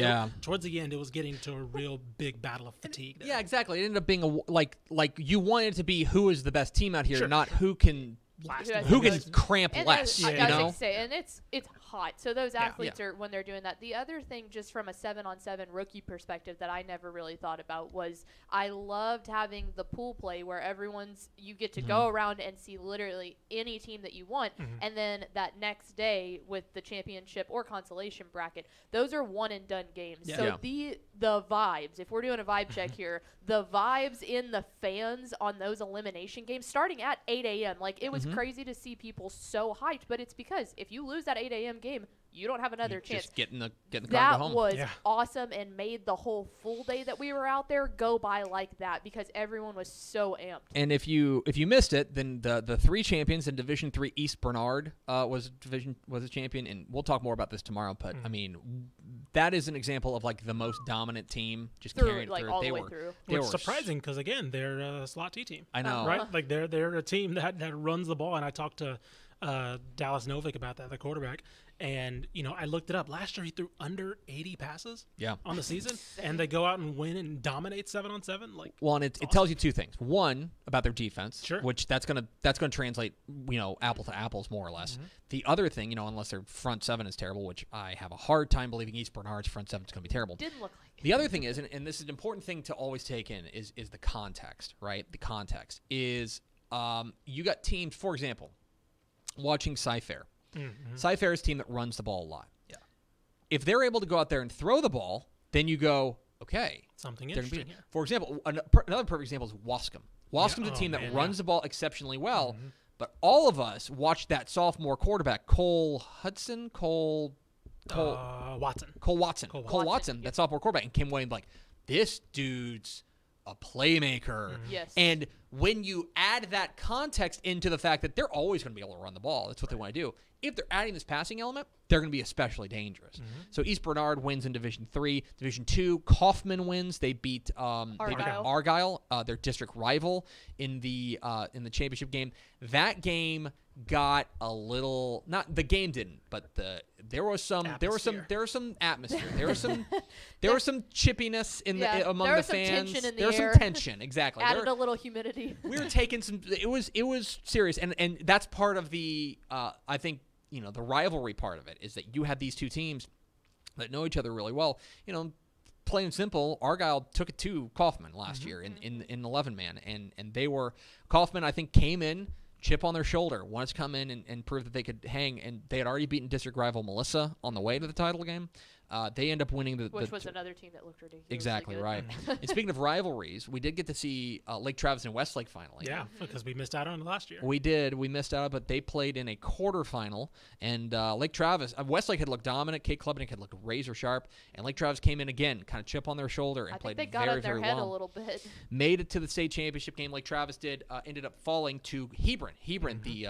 [SPEAKER 4] towards the end, it was getting to a real big battle of fatigue. There.
[SPEAKER 2] Yeah, exactly. It ended up being like you wanted it to be who is the best team out here,
[SPEAKER 4] Sure.
[SPEAKER 2] not who can
[SPEAKER 4] Last
[SPEAKER 2] who can
[SPEAKER 1] Those-
[SPEAKER 2] cramp
[SPEAKER 1] And
[SPEAKER 2] less.
[SPEAKER 1] I
[SPEAKER 2] You
[SPEAKER 1] was
[SPEAKER 2] know.
[SPEAKER 1] gonna say, and it's hot. So those athletes
[SPEAKER 2] Yeah.
[SPEAKER 1] are, when they're doing that. The other thing, just from a 7-on-7 rookie perspective, that I never really thought about was I loved having the pool play where you get to go around and see literally any team that you want, and then that next day with the championship or consolation bracket, those are one and done games.
[SPEAKER 4] Yeah.
[SPEAKER 1] So
[SPEAKER 2] Yeah.
[SPEAKER 1] the vibes, if we're doing a vibe check here, the vibes in the fans on those elimination games starting at 8 a.m. Like, it was crazy to see people so hyped, but it's because if you lose that 8 a.m. game, you don't have another chance.
[SPEAKER 2] Just get in the car and go
[SPEAKER 1] That
[SPEAKER 2] home.
[SPEAKER 1] was
[SPEAKER 4] Yeah.
[SPEAKER 1] awesome and made the whole full day that we were out there go by like that because everyone was so amped.
[SPEAKER 2] And if you missed it, then the 3 champions in Division 3, East Bernard was a champion, and we'll talk more about this tomorrow. But I mean, that is an example of like the most dominant team just carrying it
[SPEAKER 1] like
[SPEAKER 2] through.
[SPEAKER 1] all
[SPEAKER 2] They
[SPEAKER 1] the way
[SPEAKER 2] were
[SPEAKER 1] through.
[SPEAKER 2] they
[SPEAKER 4] Which
[SPEAKER 2] were
[SPEAKER 4] is surprising because, again, they're a slot T team.
[SPEAKER 2] I know.
[SPEAKER 4] Right? Like they're a team that runs the ball, and I talked to Dallas Novick about that, the quarterback, and I looked it up. Last year he threw under 80 passes
[SPEAKER 2] Yeah.
[SPEAKER 4] on the season, and they go out and win and dominate 7-on-7. Like,
[SPEAKER 2] Well, and it tells you 2 things. One, about their defense,
[SPEAKER 4] Sure.
[SPEAKER 2] which that's gonna translate, apple to apples more or less. The other thing, unless their front 7 is terrible, which I have a hard time believing East Bernard's front 7 is gonna be terrible.
[SPEAKER 1] Didn't look like it.
[SPEAKER 2] The other thing is, and this is an important thing to always take in, is the context, right? The context is you got teams, for example, watching Cy-Fair. Cy-Fair is a team that runs the ball a lot.
[SPEAKER 4] Yeah.
[SPEAKER 2] If they're able to go out there and throw the ball, then you go, okay.
[SPEAKER 4] something
[SPEAKER 2] they're gonna
[SPEAKER 4] interesting
[SPEAKER 2] be-
[SPEAKER 4] here.
[SPEAKER 2] For example, another perfect example is Wascom. Wascom's a
[SPEAKER 4] oh,
[SPEAKER 2] team that
[SPEAKER 4] man,
[SPEAKER 2] runs
[SPEAKER 4] yeah.
[SPEAKER 2] the ball exceptionally well, but all of us watched that sophomore quarterback, Cole Watson.
[SPEAKER 4] Watson.
[SPEAKER 2] Cole Watson,
[SPEAKER 1] yep.
[SPEAKER 2] that sophomore quarterback, and came away and like, this dude's a playmaker.
[SPEAKER 1] Yes.
[SPEAKER 2] And when you add that context into the fact that they're always going to be able to run the ball, that's what they want to do. If they're adding this passing element, they're going to be especially dangerous. So East Bernard wins in Division 3. Division 2, Kaufman wins. They beat Argyle, their district rival, in the championship game. That game got a little, not the game didn't, but there was some
[SPEAKER 4] Atmosphere.
[SPEAKER 2] atmosphere. There was some chippiness in
[SPEAKER 1] Yeah,
[SPEAKER 2] the among
[SPEAKER 1] there
[SPEAKER 2] the
[SPEAKER 1] was some
[SPEAKER 2] fans.
[SPEAKER 1] tension in the
[SPEAKER 2] there was
[SPEAKER 1] air.
[SPEAKER 2] some tension, exactly.
[SPEAKER 1] Added a little humidity.
[SPEAKER 2] We were taking some. It was serious, and that's part of the I think the rivalry part of it is that you had these two teams that know each other really well. Plain and simple, Argyle took it to Kaufman last year in 11-man, and they were Kaufman. I think came in, chip on their shoulder, wanted to come in and prove that they could hang, and they had already beaten district rival Melissa on the way to the title game. They end up winning
[SPEAKER 1] which was another team that looked ridiculous.
[SPEAKER 2] Exactly
[SPEAKER 1] good.
[SPEAKER 2] right. And speaking of rivalries, we did get to see Lake Travis and Westlake finally.
[SPEAKER 4] Yeah, because we missed out on it last year.
[SPEAKER 2] We did. We missed out, but they played in a quarterfinal. And Lake Travis, Westlake had looked dominant. Kate Klubnik had looked razor sharp. And Lake Travis came in again, kind of chip on their shoulder, and
[SPEAKER 1] I
[SPEAKER 2] played
[SPEAKER 1] think they got
[SPEAKER 2] very,
[SPEAKER 1] in their
[SPEAKER 2] very
[SPEAKER 1] head
[SPEAKER 2] well.
[SPEAKER 1] a little bit.
[SPEAKER 2] Made it to the state championship game. Lake Travis did. Ended up falling to Hebron. Hebron, the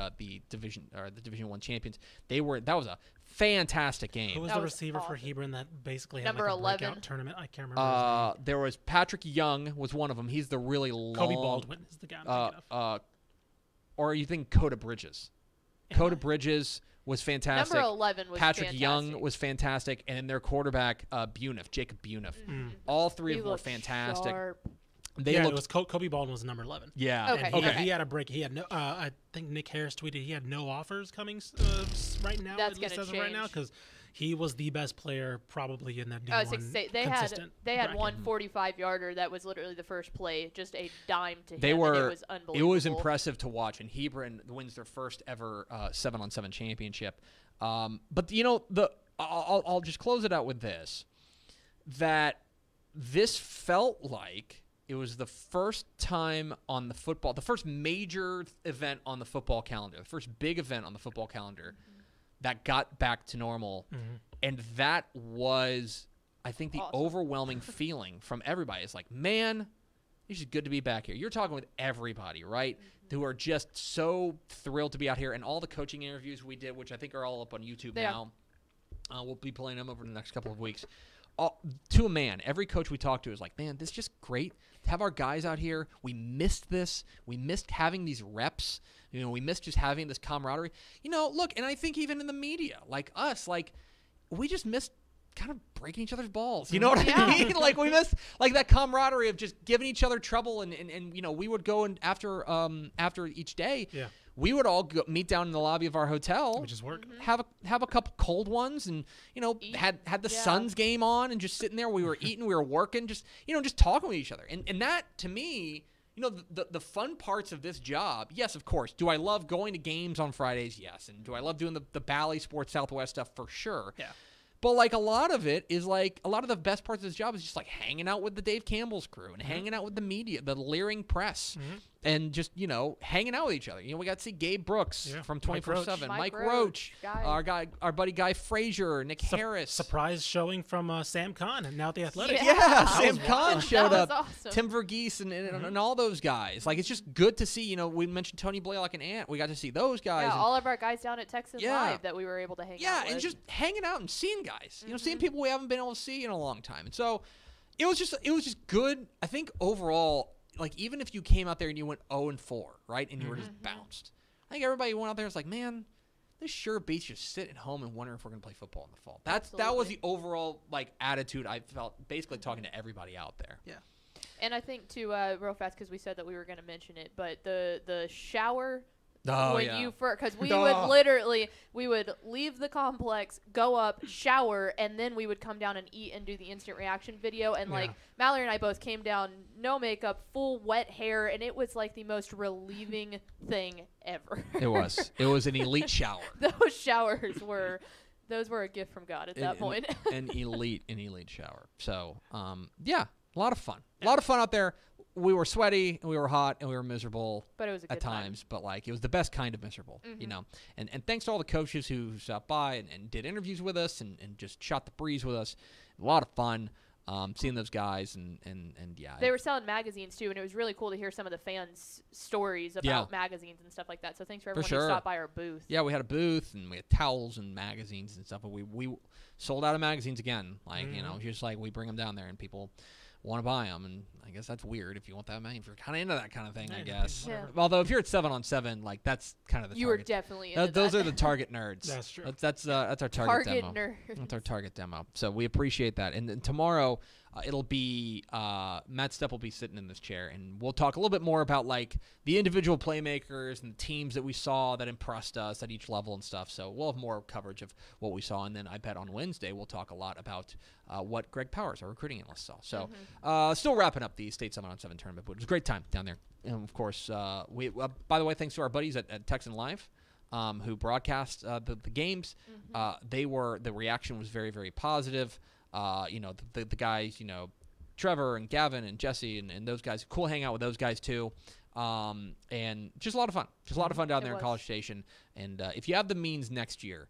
[SPEAKER 2] Division 1 champions. That was a fantastic game.
[SPEAKER 4] Who was
[SPEAKER 1] That
[SPEAKER 4] the
[SPEAKER 1] was
[SPEAKER 4] receiver for
[SPEAKER 1] awesome.
[SPEAKER 4] Hebron that basically had
[SPEAKER 1] Number
[SPEAKER 4] like a
[SPEAKER 1] 11.
[SPEAKER 4] breakout tournament? I can't remember his name.
[SPEAKER 2] There was Patrick Young was one of them. He's the really long.
[SPEAKER 4] Kobe Baldwin is the guy I'm thinking of.
[SPEAKER 2] Or you think Coda Bridges? Coda Bridges was fantastic.
[SPEAKER 1] Number 11 was
[SPEAKER 2] Patrick
[SPEAKER 1] fantastic.
[SPEAKER 2] Young was fantastic, and then their quarterback Buniff, Jacob Buniff. All three
[SPEAKER 1] He
[SPEAKER 2] of them were
[SPEAKER 1] looked
[SPEAKER 2] fantastic.
[SPEAKER 1] sharp.
[SPEAKER 2] They
[SPEAKER 4] yeah,
[SPEAKER 2] looked.
[SPEAKER 4] it was Kobe Baldwin was number 11.
[SPEAKER 2] Yeah.
[SPEAKER 1] Okay,
[SPEAKER 4] And
[SPEAKER 1] okay.
[SPEAKER 4] he had a break. He had no. I think Nick Harris tweeted he had no offers coming right now.
[SPEAKER 1] That's
[SPEAKER 4] at least
[SPEAKER 1] gonna
[SPEAKER 4] as of right now,
[SPEAKER 1] change.
[SPEAKER 4] because he was the best player probably in that D1
[SPEAKER 1] I was gonna say, they had
[SPEAKER 4] bracket.
[SPEAKER 1] one 45-yarder that was literally the first play, just a dime to him.
[SPEAKER 2] They
[SPEAKER 1] and
[SPEAKER 2] were.
[SPEAKER 1] It was unbelievable.
[SPEAKER 2] It was impressive to watch, and Hebron wins their first ever 7-on-7 championship. But I'll just close it out with this: that this felt like it was the first time on the first major event on the football calendar, the first big event on the football calendar that got back to normal. And that was, I think, the
[SPEAKER 1] Awesome.
[SPEAKER 2] overwhelming feeling from everybody. It's like, man, it's just good to be back here. You're talking with everybody, right? Who are just so thrilled to be out here. And all the coaching interviews we did, which I think are all up on YouTube
[SPEAKER 1] They
[SPEAKER 2] now. We'll be playing them over the next couple of weeks. To a man, every coach we talked to is like, man, this is just great to have our guys out here. We missed this. We missed having these reps. We missed just having this camaraderie. Look, and I think even in the media, like us, like we just missed kind of breaking each other's balls. You know what I mean? Like we missed like that camaraderie of just giving each other trouble, and we would go and after each day.
[SPEAKER 4] Yeah.
[SPEAKER 2] We would all meet down in the lobby of our hotel,
[SPEAKER 4] Which is work.
[SPEAKER 2] have a couple cold ones, and
[SPEAKER 1] Eat.
[SPEAKER 2] had the
[SPEAKER 1] Yeah.
[SPEAKER 2] Suns game on, and just sitting there. We were eating, we were working, just talking with each other. And that to me, the fun parts of this job. Yes, of course. Do I love going to games on Fridays? Yes. And do I love doing the Bally Sports Southwest stuff? For sure.
[SPEAKER 4] Yeah.
[SPEAKER 2] But like a lot of it is like a lot of the best parts of this job is just like hanging out with the Dave Campbell's crew and hanging out with the media, the leering press, and just hanging out with each other. We got to see Gabe Brooks
[SPEAKER 4] Yeah,
[SPEAKER 2] from
[SPEAKER 4] Mike Roach.
[SPEAKER 2] 24/7,
[SPEAKER 1] Mike
[SPEAKER 2] Mike
[SPEAKER 1] Roach,
[SPEAKER 2] Roach, our buddy Guy Frazier, Nick Harris.
[SPEAKER 4] Surprise showing from Sam Kahn and now at the Athletic.
[SPEAKER 1] Yeah.
[SPEAKER 2] Yeah,
[SPEAKER 1] That
[SPEAKER 2] Sam
[SPEAKER 4] was
[SPEAKER 2] Kahn
[SPEAKER 4] wild.
[SPEAKER 2] showed
[SPEAKER 1] That
[SPEAKER 2] up.
[SPEAKER 1] was awesome.
[SPEAKER 2] Tim Verghese and all those guys. Like it's just good to see. We mentioned Tony Blaylock and Ant. We got to see those guys.
[SPEAKER 1] Yeah,
[SPEAKER 2] and-
[SPEAKER 1] all of our guys down at Texas
[SPEAKER 2] Yeah.
[SPEAKER 1] Live that we were able to hang out
[SPEAKER 2] Yeah,
[SPEAKER 1] with.
[SPEAKER 2] and just hanging out and seeing guys. Seeing people we haven't been able to see in a long time. And so it was just good. I think overall, like even if you came out there and you went 0-4, right, and you were just bounced, I think everybody who went out there was like, man, this sure beats just sitting at home and wondering if we're gonna play football in the fall. That was
[SPEAKER 1] Absolutely.
[SPEAKER 2] the overall like attitude I felt basically talking to everybody out there.
[SPEAKER 4] Yeah.
[SPEAKER 1] And I think too, real fast, because we said that we were going to mention it, but the shower.
[SPEAKER 2] Oh
[SPEAKER 1] when
[SPEAKER 2] yeah.
[SPEAKER 1] you because we
[SPEAKER 2] Oh.
[SPEAKER 1] would leave the complex, go up, shower, and then we would come down and eat and do the instant reaction video. And like
[SPEAKER 4] Yeah.
[SPEAKER 1] Mallory and I both came down, no makeup, full wet hair, and it was like the most relieving thing ever.
[SPEAKER 2] It was. It was an elite shower.
[SPEAKER 1] Those showers were a gift from God at that
[SPEAKER 2] An
[SPEAKER 1] point.
[SPEAKER 2] elite shower. So, yeah, a lot of fun. A lot of fun out there. We were sweaty, and we were hot, and we were miserable
[SPEAKER 1] But it was a good
[SPEAKER 2] at
[SPEAKER 1] time.
[SPEAKER 2] times. But like, it was the best kind of miserable, And thanks to all the coaches who stopped by and did interviews with us and just shot the breeze with us. A lot of fun seeing those guys and yeah.
[SPEAKER 1] They were selling magazines too, and it was really cool to hear some of the fans' stories about magazines and stuff like that. So thanks for everyone
[SPEAKER 2] sure.
[SPEAKER 1] who stopped by our booth.
[SPEAKER 2] Yeah, we had a booth and we had towels and magazines and stuff. But we sold out of magazines again. Like just like we bring them down there and people want to buy them, and I guess that's weird if you want that many. If you're kind of into that kind of thing, I
[SPEAKER 4] Yeah,
[SPEAKER 2] guess.
[SPEAKER 1] Yeah.
[SPEAKER 2] Although if you're at 7-on-7, like that's kind of the
[SPEAKER 1] You were
[SPEAKER 2] target.
[SPEAKER 1] definitely into
[SPEAKER 2] Those
[SPEAKER 1] that.
[SPEAKER 2] are the target nerds.
[SPEAKER 4] That's true.
[SPEAKER 2] That's our target
[SPEAKER 1] target
[SPEAKER 2] demo.
[SPEAKER 1] nerd.
[SPEAKER 2] That's our target demo. So we appreciate that. And then tomorrow, it'll be Matt Stepp will be sitting in this chair, and we'll talk a little bit more about like the individual playmakers and the teams that we saw that impressed us at each level and stuff. So we'll have more coverage of what we saw, and then I bet on Wednesday we'll talk a lot about what Greg Powers, our recruiting analyst, saw. So still wrapping up the State 7-on-7 tournament, but it was a great time down there. And of course, we by the way, thanks to our buddies at Texan Live. Who broadcast the games? The reaction was very, very positive. The guys, Trevor and Gavin and Jesse and those guys, cool hang out with those guys too. And just a lot of fun. Just a lot of fun down
[SPEAKER 1] It
[SPEAKER 2] there in
[SPEAKER 1] was.
[SPEAKER 2] College Station. And if you have the means next year,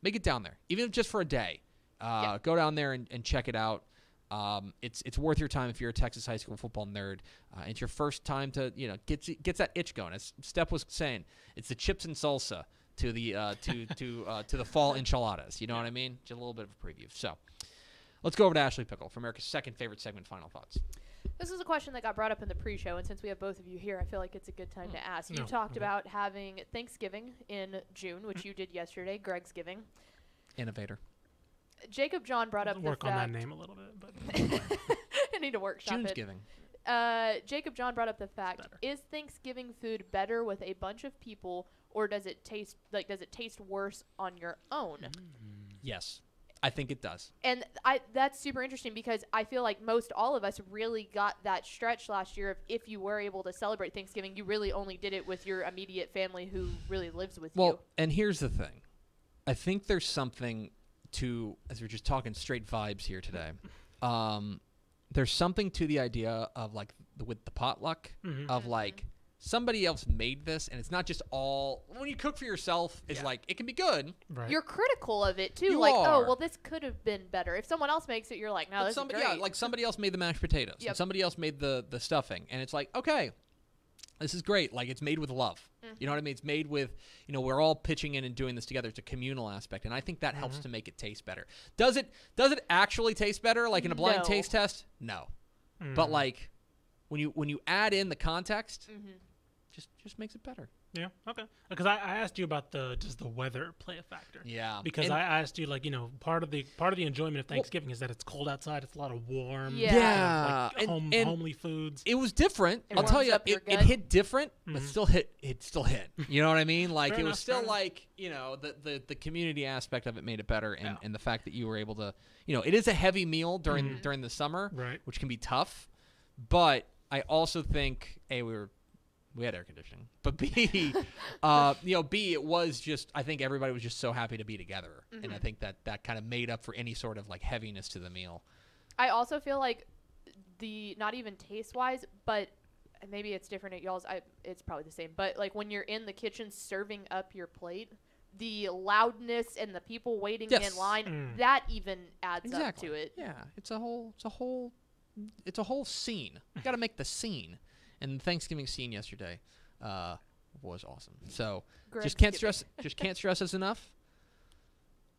[SPEAKER 2] make it down there, even if just for a day. Go down there and check it out. It's worth your time if you're a Texas high school football nerd. It's your first time to gets that itch going. As Stepp was saying, it's the chips and salsa to the to the fall enchiladas. You know what I mean? Just a little bit of a preview. So let's go over to Ashley Pickle for America's second favorite segment. Final thoughts.
[SPEAKER 1] This is a question that got brought up in the pre-show, and since we have both of you here, I feel like it's a good time to ask. You
[SPEAKER 4] No,
[SPEAKER 1] talked
[SPEAKER 4] okay.
[SPEAKER 1] about having Thanksgiving in June, which you did yesterday, Greg's Giving.
[SPEAKER 2] Innovator.
[SPEAKER 1] Jacob John brought up
[SPEAKER 4] Work
[SPEAKER 1] the
[SPEAKER 4] on
[SPEAKER 1] fact.
[SPEAKER 4] that name a little bit, but
[SPEAKER 1] I need to workshop
[SPEAKER 2] June's
[SPEAKER 1] it.
[SPEAKER 2] giving.
[SPEAKER 1] Jacob John brought up the fact:
[SPEAKER 4] Better.
[SPEAKER 1] is Thanksgiving food better with a bunch of people, or does it taste worse on your own?
[SPEAKER 2] Yes, I think it does.
[SPEAKER 1] And that's super interesting because I feel like most all of us really got that stretch last year of if you were able to celebrate Thanksgiving, you really only did it with your immediate family who really lives with you.
[SPEAKER 2] Well, and here's the thing. I think there's something to, as we're just talking straight vibes here today, there's something to the idea of like with the potluck of like somebody else made this, and it's not just all when you cook for yourself. It's like it can be good.
[SPEAKER 4] right.
[SPEAKER 1] You're critical of it too,
[SPEAKER 2] You
[SPEAKER 1] like,
[SPEAKER 2] are.
[SPEAKER 1] oh, well, this could have been better. If someone else makes it, you're like, no,
[SPEAKER 2] But
[SPEAKER 1] this
[SPEAKER 2] somebody,
[SPEAKER 1] is great.
[SPEAKER 2] yeah, like somebody else made the mashed potatoes,
[SPEAKER 1] Yep.
[SPEAKER 2] and somebody else made the stuffing, and it's like, okay, this is great. Like it's made with love. You know what I mean? It's made with, we're all pitching in and doing this together. It's a communal aspect, and I think that helps to make it taste better. Does it actually taste better, like in a blind
[SPEAKER 1] No.
[SPEAKER 2] taste test? No, but like when you add in the context, just makes it better.
[SPEAKER 4] Yeah. Okay. Because I asked you about does the weather play a factor?
[SPEAKER 2] Yeah,
[SPEAKER 4] Because
[SPEAKER 2] and-
[SPEAKER 4] I asked you part of the enjoyment of Thanksgiving is that it's cold outside. It's a lot of warm,
[SPEAKER 1] Yeah.
[SPEAKER 4] like
[SPEAKER 2] and-
[SPEAKER 4] homely foods.
[SPEAKER 2] It was different.
[SPEAKER 1] It
[SPEAKER 2] I'll tell
[SPEAKER 1] warms
[SPEAKER 2] you,
[SPEAKER 1] up your
[SPEAKER 2] it
[SPEAKER 1] gut.
[SPEAKER 2] hit different, but still hit. It still hit. You know what I mean? Like
[SPEAKER 4] Fair
[SPEAKER 2] it was
[SPEAKER 4] enough,
[SPEAKER 2] still
[SPEAKER 4] fair enough.
[SPEAKER 2] like the community aspect of it made it better, and the fact that you were able to it is a heavy meal during the summer,
[SPEAKER 4] Right.
[SPEAKER 2] which can be tough. But I also think we had air conditioning, but B, B, it was just, I think everybody was just so happy to be together. And I think that kind of made up for any sort of like heaviness to the meal.
[SPEAKER 1] I also feel like not even taste wise, but maybe it's different at y'all's. It's probably the same. But like when you're in the kitchen serving up your plate, the loudness and the people waiting
[SPEAKER 2] Yes.
[SPEAKER 1] in line, that even adds up to it.
[SPEAKER 2] Yeah, it's a whole scene. You got to make the scene. And the Thanksgiving scene yesterday was awesome. So just can't stress us enough.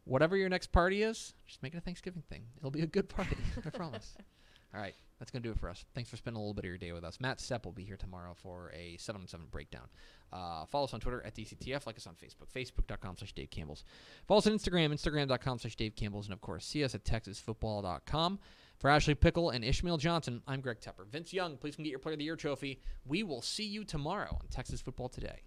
[SPEAKER 2] Whatever your next party is, just make it a Thanksgiving thing. It'll be a good party, I promise. All right, that's going to do it for us. Thanks for spending a little bit of your day with us. Matt Stepp will be here tomorrow for a 7-on-7 breakdown. Follow us on Twitter at DCTF. Like us on Facebook, facebook.com/Dave Campbell's. Follow us on Instagram, instagram.com/Dave Campbell's. And, of course, see us at texasfootball.com. For Ashley Pickle and Ishmael Johnson, I'm Greg Tepper. Vince Young, please come get your Player of the Year trophy. We will see you tomorrow on Texas Football Today.